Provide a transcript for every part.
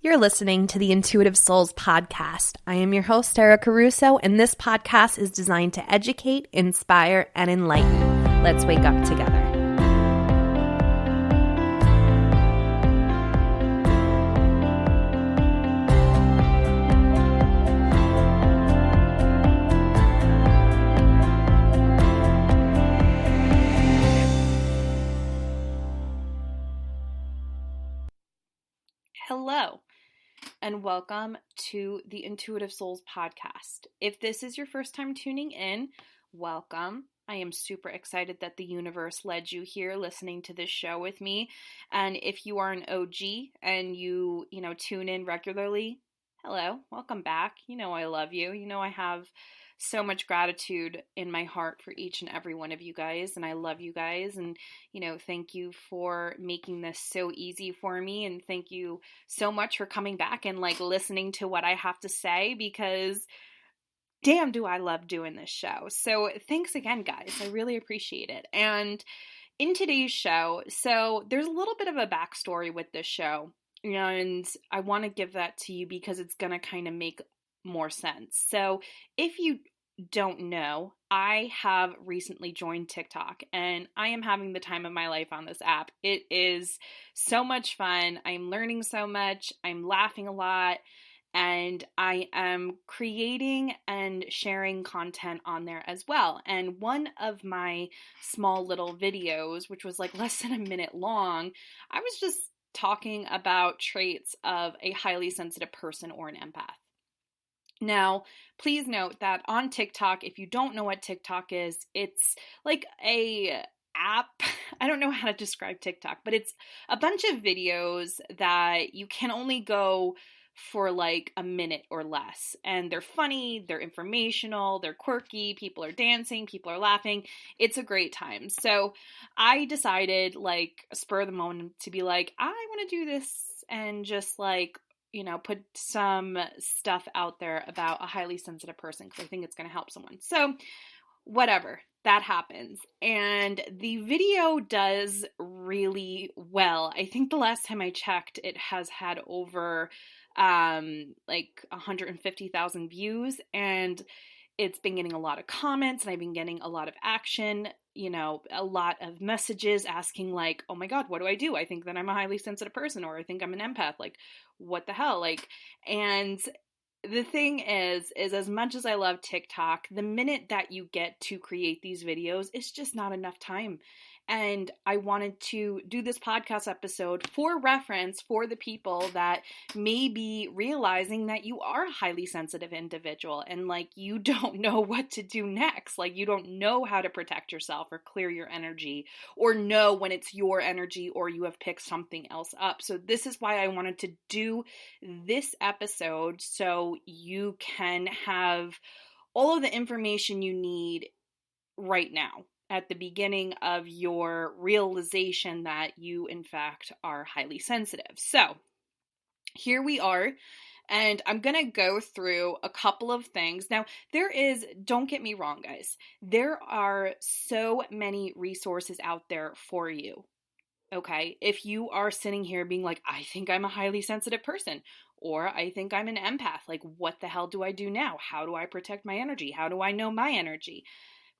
You're listening to the Intuitive Souls podcast. I am your host, Sarah Caruso, and this podcast is designed to educate, inspire, and enlighten. Let's wake up together. Hello, and welcome to the Intuitive Souls podcast. If this is your first time tuning in, welcome. I am super excited that the universe led you here listening to this show with me. And if you are an OG and you tune in regularly, hello, welcome back. You know I love you. You know I have so much gratitude in my heart for each and every one of you guys, and I love you guys, and thank you for making this so easy for me, and thank you so much for coming back and listening to what I have to say, because damn do I love doing this show. So thanks again, guys. I really appreciate it. And in today's show, so there's a little bit of a backstory with this show, and I want to give that to you because it's going to kind of make more sense. So if you don't know, I have recently joined TikTok and I am having the time of my life on this app. It is so much fun. I'm learning so much. I'm laughing a lot, and I am creating and sharing content on there as well. And one of my small little videos, which was less than a minute long, I was just talking about traits of a highly sensitive person or an empath. Now, please note that on TikTok, if you don't know what TikTok is, it's like a app. I don't know how to describe TikTok, but it's a bunch of videos that you can only go for a minute or less. And they're funny, they're informational, they're quirky, people are dancing, people are laughing. It's a great time. So I decided spur of the moment to be I want to do this and just put some stuff out there about a highly sensitive person because I think it's going to help someone. So whatever, that happens. And the video does really well. I think the last time I checked, it has had over 150,000 views, and it's been getting a lot of comments, and I've been getting a lot of action, a lot of messages asking oh my God, what do I do? I think that I'm a highly sensitive person, or I think I'm an empath. What the hell? And the thing is as much as I love TikTok, the minute that you get to create these videos, it's just not enough time. And I wanted to do this podcast episode for reference for the people that may be realizing that you are a highly sensitive individual and you don't know what to do next. You don't know how to protect yourself or clear your energy or know when it's your energy or you have picked something else up. So this is why I wanted to do this episode, so you can have all of the information you need right now at the beginning of your realization that you, in fact, are highly sensitive. So here we are, and I'm going to go through a couple of things. Now, don't get me wrong, guys, there are so many resources out there for you. Okay, if you are sitting here being I think I'm a highly sensitive person, or I think I'm an empath, what the hell do I do now? How do I protect my energy? How do I know my energy?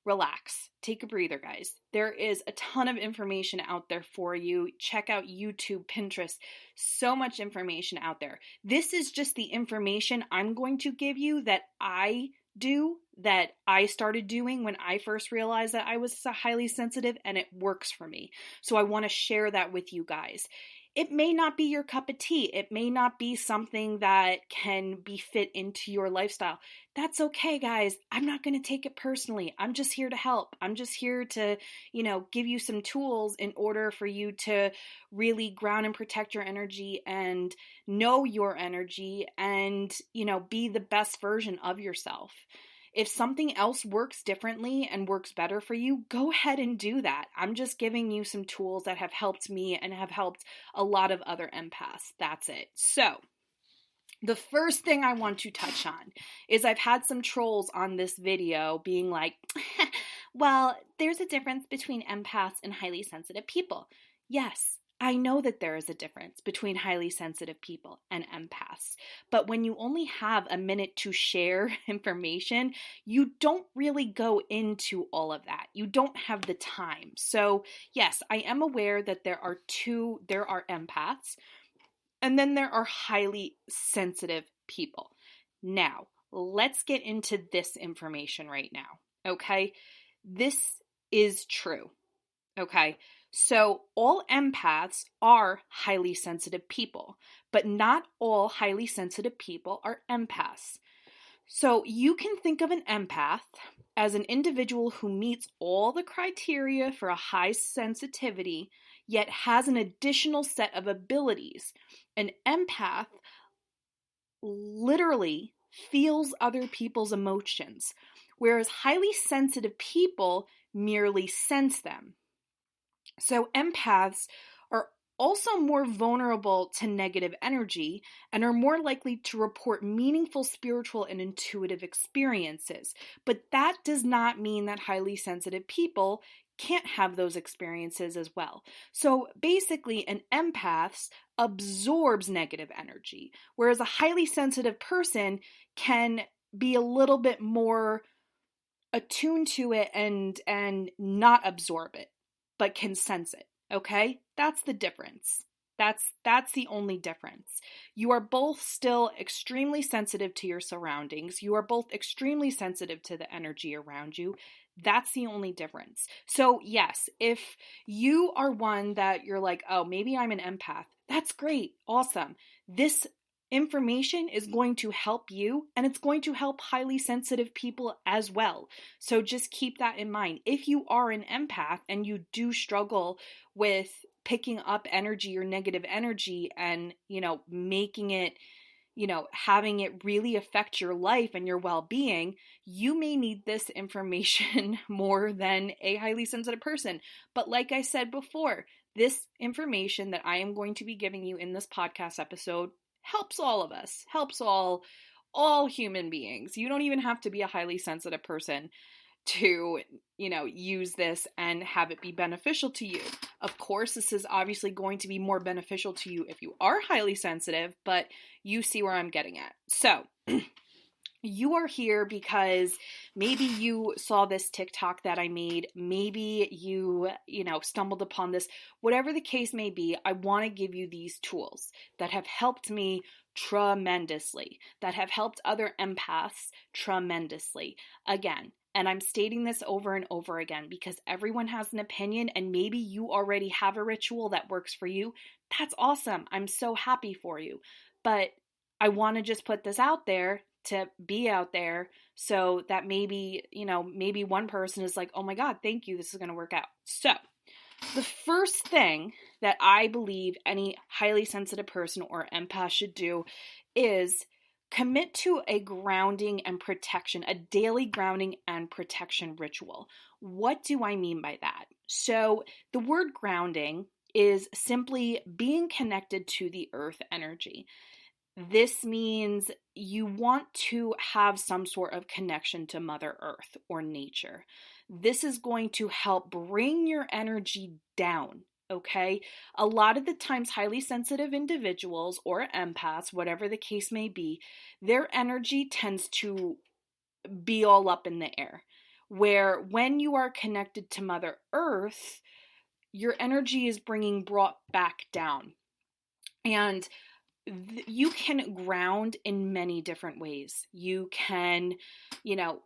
Relax. Take a breather, guys. There is a ton of information out there for you. Check out YouTube, Pinterest, so much information out there. This is just the information I'm going to give you that I started doing when I first realized that I was highly sensitive, and it works for me. So I want to share that with you guys. It may not be your cup of tea. It may not be something that can be fit into your lifestyle. That's okay, guys. I'm not going to take it personally. I'm just here to help. I'm just here to, give you some tools in order for you to really ground and protect your energy and know your energy and, be the best version of yourself. If something else works differently and works better for you, go ahead and do that. I'm just giving you some tools that have helped me and have helped a lot of other empaths. That's it. So, the first thing I want to touch on is I've had some trolls on this video being well, there's a difference between empaths and highly sensitive people. Yes, I know that there is a difference between highly sensitive people and empaths, but when you only have a minute to share information, you don't really go into all of that. You don't have the time. So, yes, I am aware that there are empaths, and then there are highly sensitive people. Now, let's get into this information right now, okay? This is true, okay? So, all empaths are highly sensitive people, but not all highly sensitive people are empaths. So, you can think of an empath as an individual who meets all the criteria for a high sensitivity, yet has an additional set of abilities. An empath literally feels other people's emotions, whereas highly sensitive people merely sense them. So empaths are also more vulnerable to negative energy and are more likely to report meaningful spiritual and intuitive experiences. But that does not mean that highly sensitive people can't have those experiences as well. So basically, an empath absorbs negative energy, whereas a highly sensitive person can be a little bit more attuned to it and not absorb it, but can sense it. Okay? That's the difference. That's the only difference. You are both still extremely sensitive to your surroundings. You are both extremely sensitive to the energy around you. That's the only difference. So, yes, if you are one that you're like, "Oh, maybe I'm an empath." That's great. Awesome. This information is going to help you, and it's going to help highly sensitive people as well. So just keep that in mind. If you are an empath and you do struggle with picking up energy or negative energy and, making it, having it really affect your life and your well-being, you may need this information more than a highly sensitive person. But like I said before, this information that I am going to be giving you in this podcast episode helps all of us, helps all human beings. You don't even have to be a highly sensitive person to, use this and have it be beneficial to you. Of course, this is obviously going to be more beneficial to you if you are highly sensitive, but you see where I'm getting at. So, you are here because maybe you saw this TikTok that I made. Maybe you, stumbled upon this. Whatever the case may be, I want to give you these tools that have helped me tremendously, that have helped other empaths tremendously. Again, and I'm stating this over and over again because everyone has an opinion, and maybe you already have a ritual that works for you. That's awesome. I'm so happy for you. But I want to just put this out there to be out there so that maybe one person is like, "Oh my God, thank you. This is going to work out." So the first thing that I believe any highly sensitive person or empath should do is commit to a grounding and protection, a daily grounding and protection ritual. What do I mean by that? So the word grounding is simply being connected to the earth energy. This means you want to have some sort of connection to Mother Earth or nature. This is going to help bring your energy down, okay? A lot of the times, highly sensitive individuals or empaths, whatever the case may be, their energy tends to be all up in the air. Where when you are connected to Mother Earth, your energy is brought back down. And you can ground in many different ways. You can,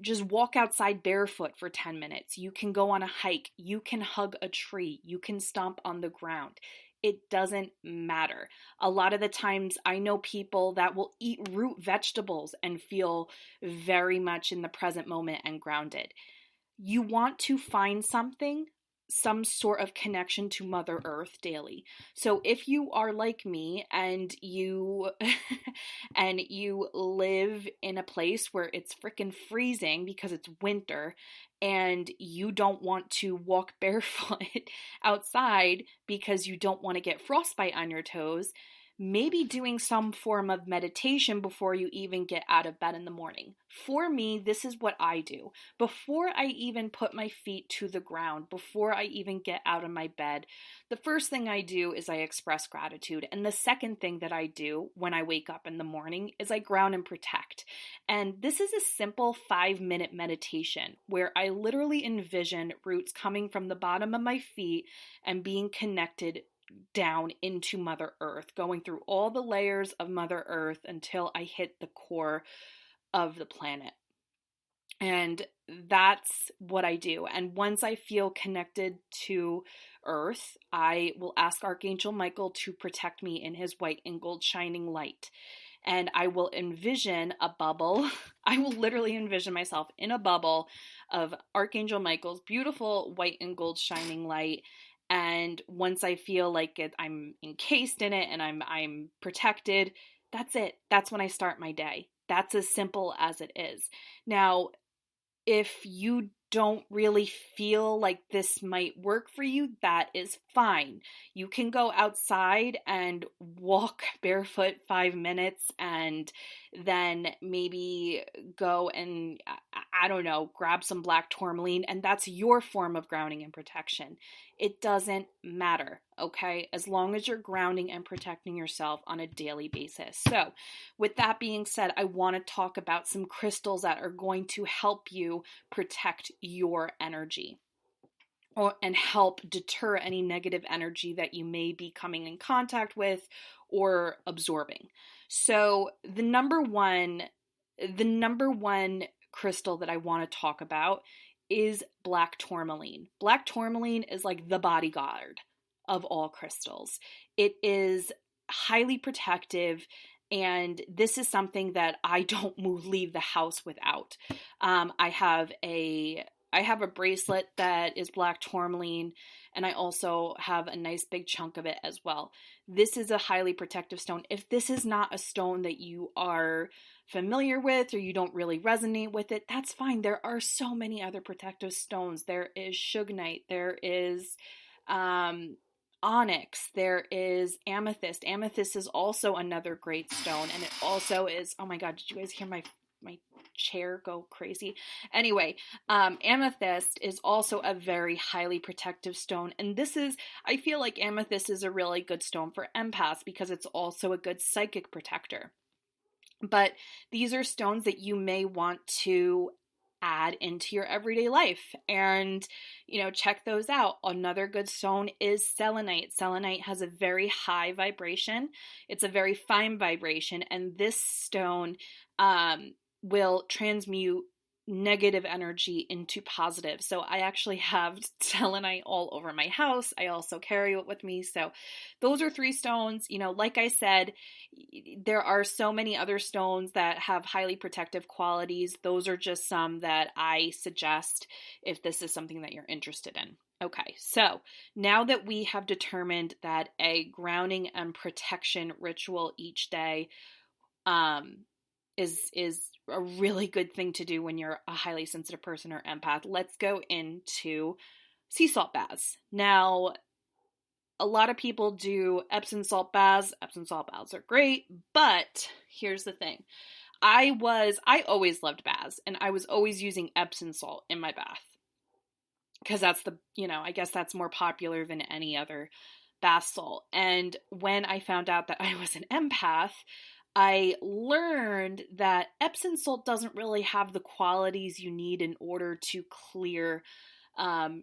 just walk outside barefoot for 10 minutes. You can go on a hike. You can hug a tree. You can stomp on the ground. It doesn't matter. A lot of the times I know people that will eat root vegetables and feel very much in the present moment and grounded. You want to find some sort of connection to Mother Earth daily. So if you are like me and you live in a place where it's freaking freezing because it's winter and you don't want to walk barefoot outside because you don't want to get frostbite on your toes, maybe doing some form of meditation before you even get out of bed in the morning. For me, this is what I do. Before I even put my feet to the ground, before I even get out of my bed, the first thing I do is I express gratitude. And the second thing that I do when I wake up in the morning is I ground and protect. And this is a simple 5-minute meditation where I literally envision roots coming from the bottom of my feet and being connected down into Mother Earth, going through all the layers of Mother Earth until I hit the core of the planet. And that's what I do. And once I feel connected to Earth, I will ask Archangel Michael to protect me in his white and gold shining light. And I will envision a bubble. I will literally envision myself in a bubble of Archangel Michael's beautiful white and gold shining light. And once I feel like I'm encased in it and I'm protected, that's it. That's when I start my day. That's as simple as it is. Now, if you don't really feel like this might work for you, that is fine. You can go outside and walk barefoot 5 minutes and then maybe go and, I don't know, grab some black tourmaline, and that's your form of grounding and protection. It doesn't matter, okay? As long as you're grounding and protecting yourself on a daily basis. So, with that being said, I want to talk about some crystals that are going to help you protect your energy and help deter any negative energy that you may be coming in contact with or absorbing. So, the number one crystal that I want to talk about is black tourmaline. Black tourmaline is like the bodyguard of all crystals. It is highly protective, and this is something that I don't leave the house without. I have a bracelet that is black tourmaline, and I also have a nice big chunk of it as well. This is a highly protective stone. If this is not a stone that you are familiar with or you don't really resonate with it, that's fine. There are so many other protective stones. There is sugarite, there is onyx, there is amethyst. Amethyst is also another great stone, and it also is, oh my god, did you guys hear my chair go crazy? Anyway, amethyst is also a very highly protective stone, and I feel like amethyst is a really good stone for empaths because it's also a good psychic protector. But these are stones that you may want to add into your everyday life and, check those out. Another good stone is selenite. Selenite has a very high vibration. It's a very fine vibration, and this stone will transmute negative energy into positive. So I actually have selenite all over my house. I also carry it with me. So those are 3 stones. Like I said, there are so many other stones that have highly protective qualities. Those are just some that I suggest if this is something that you're interested in. Okay, so now that we have determined that a grounding and protection ritual each day is a really good thing to do when you're a highly sensitive person or empath, let's go into sea salt baths. Now, a lot of people do Epsom salt baths. Epsom salt baths are great, but here's the thing. I always loved baths, and I was always using Epsom salt in my bath because that's I guess that's more popular than any other bath salt. And when I found out that I was an empath, I learned that Epsom salt doesn't really have the qualities you need in order to clear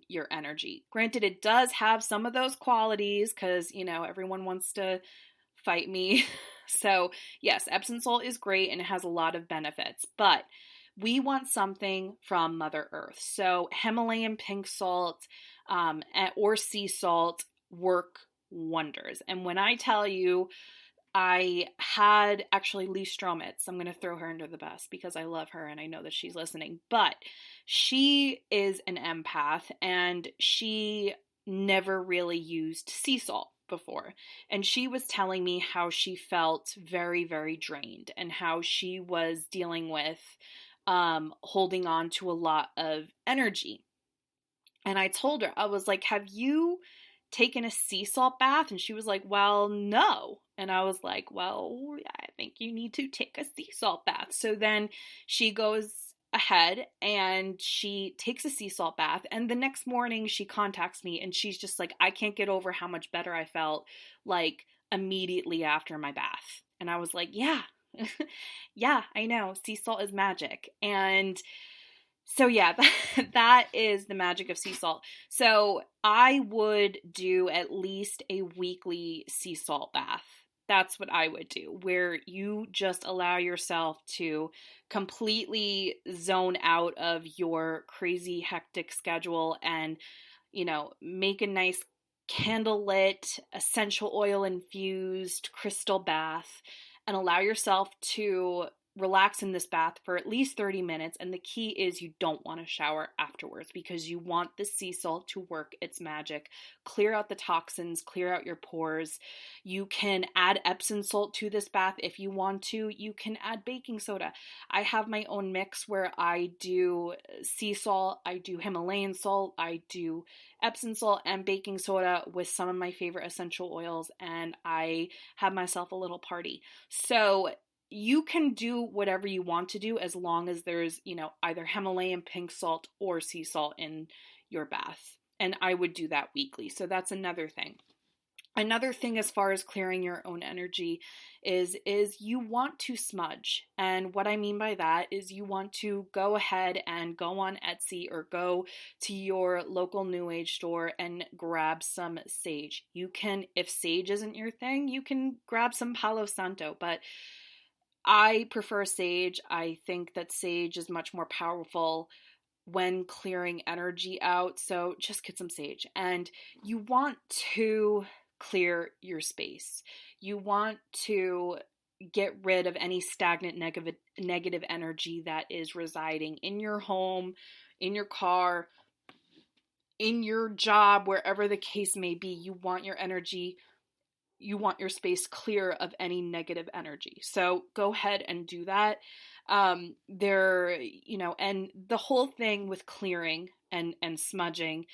your energy. Granted, it does have some of those qualities because, everyone wants to fight me. So, yes, Epsom salt is great and it has a lot of benefits, but we want something from Mother Earth. So, Himalayan pink salt or sea salt work wonders. And when I tell you, I had actually Lee Stromitz. I'm going to throw her under the bus because I love her and I know that she's listening. But she is an empath and she never really used sea salt before. And she was telling me how she felt very, very drained and how she was dealing with holding on to a lot of energy. And I told her, I was like, have you taken a sea salt bath? And she was like, well, no. And I was like, well, I think you need to take a sea salt bath. So then she goes ahead and she takes a sea salt bath, and the next morning she contacts me and she's just like, I can't get over how much better I felt like immediately after my bath. And I was like, yeah. Yeah, I know, sea salt is magic. And so yeah, that is the magic of sea salt. So I would do at least a weekly sea salt bath. That's what I would do, where you just allow yourself to completely zone out of your crazy hectic schedule and, make a nice candlelit, essential oil infused crystal bath and allow yourself to relax in this bath for at least 30 minutes. And the key is you don't want to shower afterwards, because you want the sea salt to work its magic, clear out the toxins, clear out your pores. You can add Epsom salt to this bath if you want to. You can add baking soda. I have my own mix where I do sea salt, I do Himalayan salt, I do Epsom salt and baking soda with some of my favorite essential oils, and I have myself a little party. So you can do whatever you want to do as long as there's, either Himalayan pink salt or sea salt in your bath. And I would do that weekly. So that's another thing. Another thing as far as clearing your own energy is you want to smudge. And what I mean by that is you want to go ahead and go on Etsy or go to your local New Age store and grab some sage. You can, if sage isn't your thing, you can grab some Palo Santo, but I prefer sage. I think that sage is much more powerful when clearing energy out. So just get some sage. And you want to clear your space. You want to get rid of any stagnant negative energy that is residing in your home, in your car, in your job, wherever the case may be. You want your energy, you want your space clear of any negative energy. So go ahead and do that. And the whole thing with clearing and smudging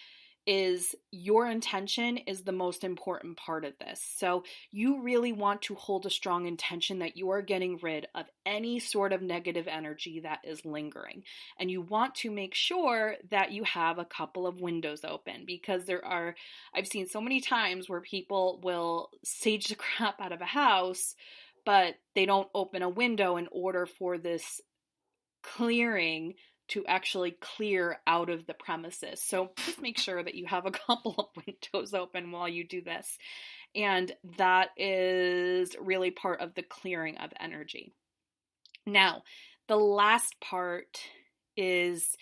is your intention is the most important part of this. So you really want to hold a strong intention that you are getting rid of any sort of negative energy that is lingering. And you want to make sure that you have a couple of windows open, because I've seen so many times where people will sage the crap out of a house, but they don't open a window in order for this clearing to actually clear out of the premises. So just make sure that you have a couple of windows open while you do this. And that is really part of the clearing of energy. Now, the last part is,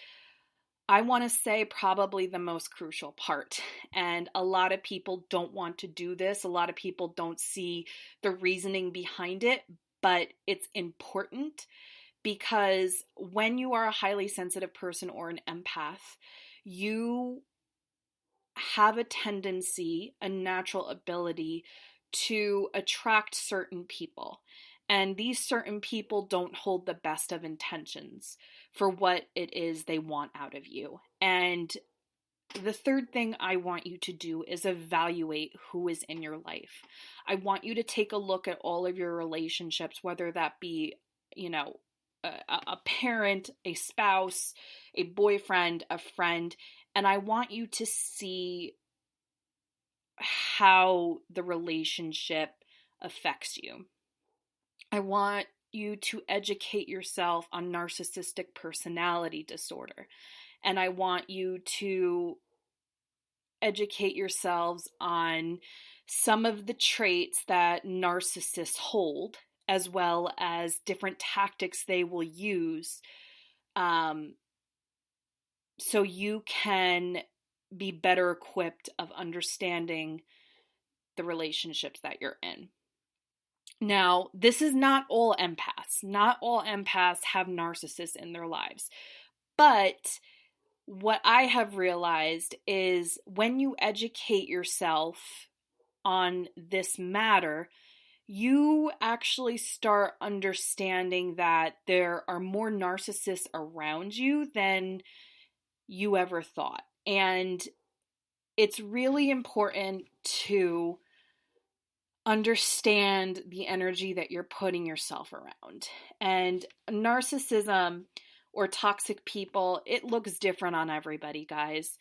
I want to say, probably the most crucial part. And a lot of people don't want to do this. A lot of people don't see the reasoning behind it, but it's important. Because when you are a highly sensitive person or an empath, you have a tendency, a natural ability to attract certain people. And these certain people don't hold the best of intentions for what it is they want out of you. And the third thing I want you to do is evaluate who is in your life. I want you to take a look at all of your relationships, whether that be, a parent, a spouse, a boyfriend, a friend, and I want you to see how the relationship affects you. I want you to educate yourself on narcissistic personality disorder, and I want you to educate yourselves on some of the traits that narcissists hold, as well as different tactics they will use, so you can be better equipped of understanding the relationships that you're in. Now, this is not all empaths. Not all empaths have narcissists in their lives. But what I have realized is when you educate yourself on this matter, you actually start understanding that there are more narcissists around you than you ever thought. And it's really important to understand the energy that you're putting yourself around. And narcissism or toxic people, it looks different on everybody, guys.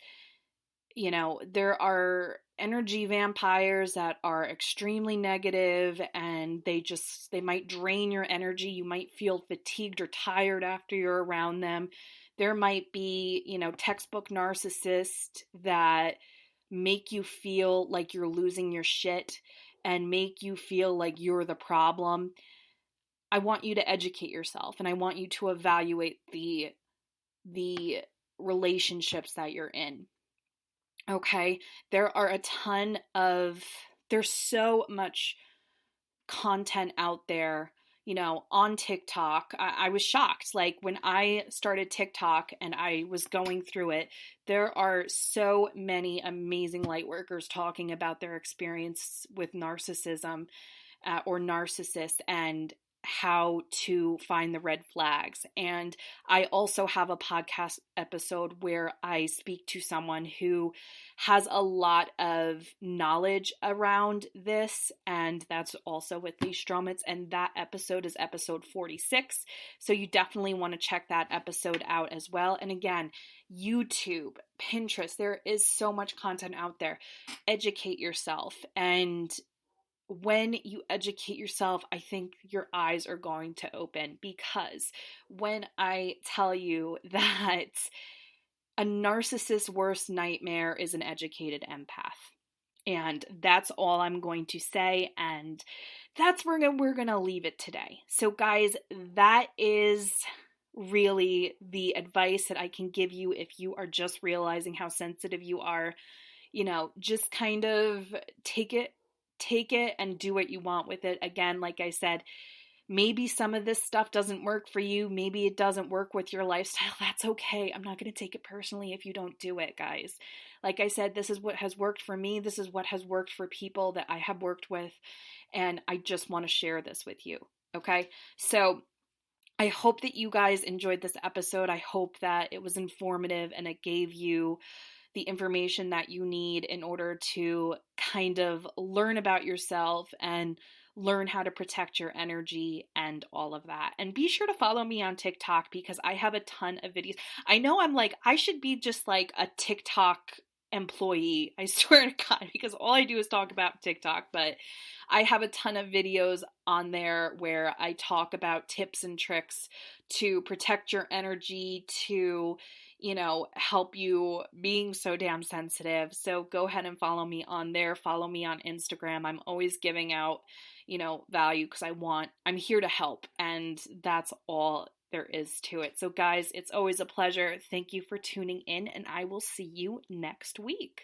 You know, there are energy vampires that are extremely negative, and they might drain your energy. You might feel fatigued or tired after you're around them. There might be, textbook narcissists that make you feel like you're losing your shit and make you feel like you're the problem. I want you to educate yourself, and I want you to evaluate the relationships that you're in. Okay? There's so much content out there, on TikTok. I was shocked. Like when I started TikTok and I was going through it, there are so many amazing light workers talking about their experience with narcissism, or narcissists, and how to find the red flags. And I also have a podcast episode where I speak to someone who has a lot of knowledge around this, and that's also with Lee Stromitz, and that episode is episode 46. So you definitely want to check that episode out as well. And again, YouTube, Pinterest, there is so much content out there. Educate yourself, and when you educate yourself, I think your eyes are going to open, because when I tell you that a narcissist's worst nightmare is an educated empath. And that's all I'm going to say, and that's where we're going to leave it today. So guys, that is really the advice that I can give you if you are just realizing how sensitive you are. Just kind of take it and do what you want with it. Again, like I said, maybe some of this stuff doesn't work for you. Maybe it doesn't work with your lifestyle. That's okay. I'm not going to take it personally if you don't do it, guys. Like I said, this is what has worked for me. This is what has worked for people that I have worked with. And I just want to share this with you. Okay? So I hope that you guys enjoyed this episode. I hope that it was informative and it gave you the information that you need in order to kind of learn about yourself and learn how to protect your energy and all of that. And be sure to follow me on TikTok, because I have a ton of videos. I know I should be just like a TikTok employee, I swear to God, because all I do is talk about TikTok, but I have a ton of videos on there where I talk about tips and tricks to protect your energy, to help you being so damn sensitive. So go ahead and follow me on there. Follow me on Instagram. I'm always giving out, value, because I'm here to help, and that's all there is to it. So guys, it's always a pleasure. Thank you for tuning in, and I will see you next week.